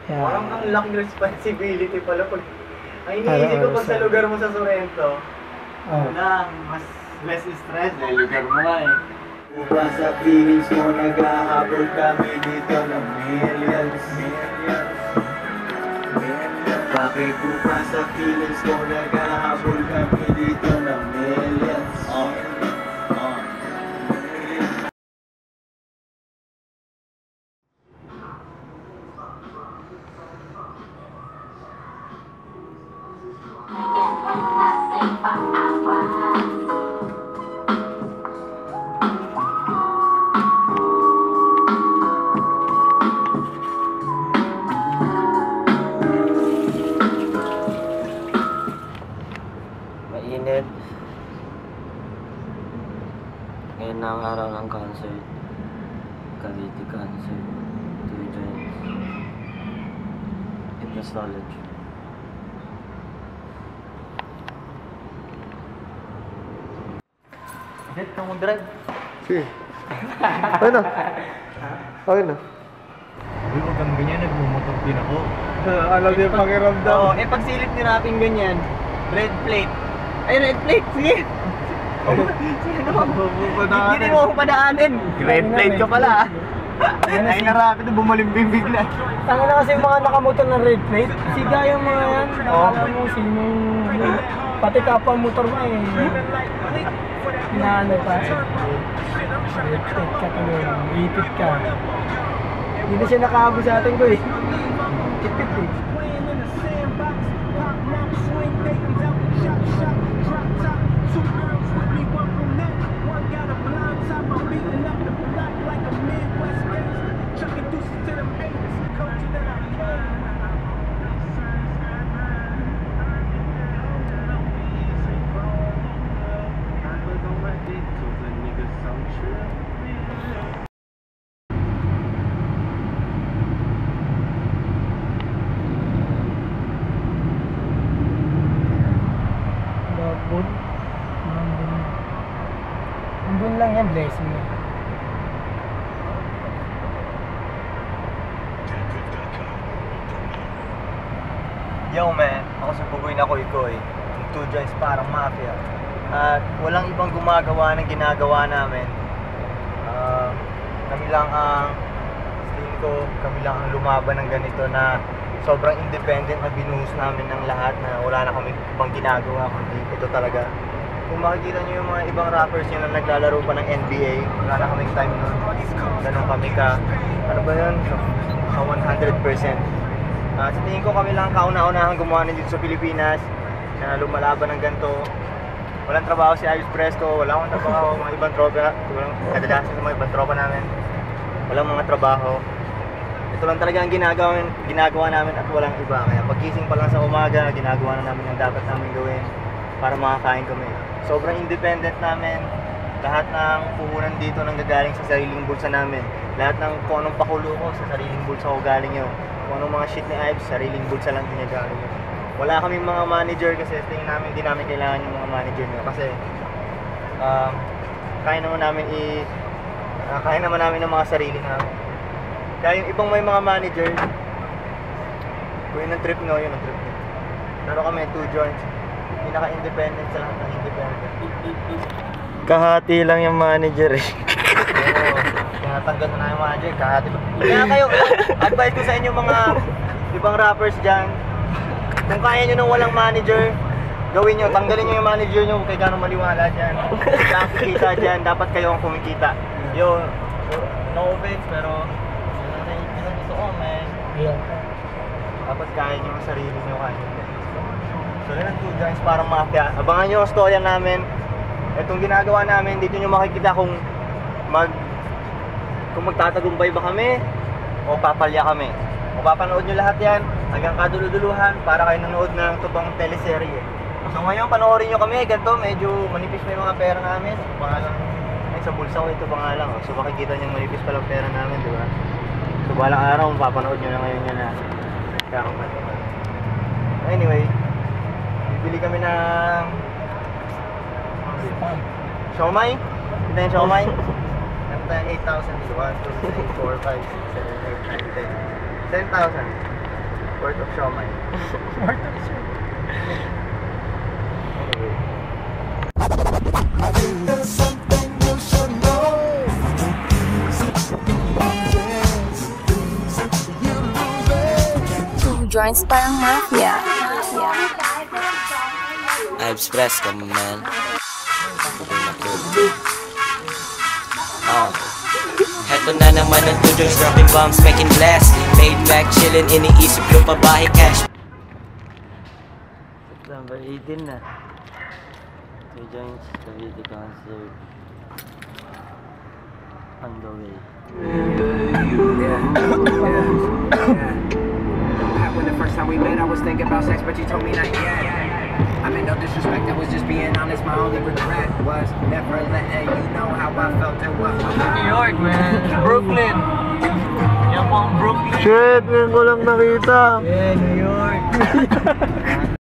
Yeah. Parang ang laking responsibility pala pag... Ang iniisip ko pag sa lugar mo sa Sorrento, lang, mas less stress dahil lugar mo nga eh. Upa sa feelings mo, nag-ahabol kami dito ng millions. Bakit upa sa feelings mo, nag-ahabol kami dito ng millions. Mainit. Ngayon na ang araw ng concert. Cavite concert. 2 Joints. In Nostalgia. Bakit kang mag-drive? Sige. Okay na. Okay na. Uy, huwag kang ganyan, nagmumotor din ako. Alam niyo yung pakiramdam. Oo, pag silip ni Rapping ganyan, red plate. Ay, red plate, sige! Sige naman. Hindi mo ako padaanin. Red plate ka pala. Ay, na Rapping na bumalimbing bigla. Tangin na kasi yung mga nakamotor ng red plate. Siga yung mga yan. Nakala mo sinong... Pati kapwa motor mo eh. Inaano pa. Red plate ka tuloy. Ipit ka. Hindi na siya nakaabo sa atin ko eh. Ipit eh. Lobot. Nandun lang yan, blessing yan. Yo man, ako si Bugoy na Koy-Koy. Yung 2 Joints parang mafia. At walang ibang gumagawa ng ginagawa namin. Kami lang ang, tingin ko, kami lang ang lumaban ng ganito na sobrang independent na binuhos namin ng lahat na wala na kami ibang ginagawa kundi ito talaga. Kung makikita nyo yung mga ibang rappers yun na naglalaro pa ng NBA, wala na kaming time nun. Ganun kami ka, ano ba yun? Sa 100%. Sa tingin ko kami lang kauna-unahang gumawa dito sa Pilipinas na lumalaban ng ganito. Walang trabaho si Ives Fresco, wala akong trabaho, mga ibang tropa, walang kadalasan sa mga ibang tropa namin. Walang mga trabaho. Ito lang talaga ang ginagawa namin at walang iba. Kaya pagising pa lang sa umaga, ginagawa na namin ang dapat namin gawin para makakain kami. Sobrang independent namin. Lahat ng puhunan dito nang gagaling sa sariling bulsa namin. Lahat ng kung anong pakulo ko, sa sariling bulsa ko galing yun. Kung anong mga shit ni Ives, sariling bulsa lang niya galing yun. Wala kaming mga manager kasi tingin namin hindi namin kailangan yung mga manager niya kasi kaya naman namin ng mga sarili namin. Kaya yung ibang may mga manager, kung yun ang trip nyo, yun ang trip nyo. Pero kami 2 Joints, pinaka-independent sa lahat ng independent. Kahati lang yung manager eh. Oo, tinatanggal na yung manager, kahati ba? Kaya kayo, advice ko sa inyo mga ibang rappers dyan, kung kaya nyo nang walang manager, gawin nyo, tanggalin nyo yung manager nyo kung kaya gano'ng maliwala dyan. Kaya ang kikita dyan, dapat kayo ang kumikita. Yo, no offense, pero yun ang gusto ko, man. Yeah. Dapat kaya nyo ang sarili nyo kaya. So yun ang 2 Joints parang mafia. Abangan nyo ang storya namin. Itong ginagawa namin, dito nyo makikita kung magtatagumpay ba kami o papalya kami. Kung papanood nyo lahat yan, hanggang kaduluduluhan para kayo nanood ng tubang teleserye. So ngayon, panoorin nyo kami, ganito, medyo manipis na yung mga pera namin. Pangalang, sa bulsa ko ito pangalang. So makikita nyo manipis pa lang pera namin, di ba? So balang araw, papanood nyo na ngayon yan na kakaman. Anyway, bibili kami ng siomai. Kita yung siomai. Meron tayong 8,000 dito. 1, 2, 3, 4, 5, 6, 7, 8, 9, 10. 10,000. Worth of siomay. Joints parang mafia. I express come man. Heto na naman ang 2 joints, dropping bombs, making blast. Laid back, chillin', iniisip yung pabahay cash. September 18 na. 2 joints, Cavite concert. On the way. When the first time we met, I was thinking about sex, but you told me not yet. I meant no disrespect, I was just being honest. My only regret was never letting you know how I felt and what New York, man. Brooklyn. Yan po ang Brooklyn. Shit, ngayon ko lang nakita. Yeah, New York.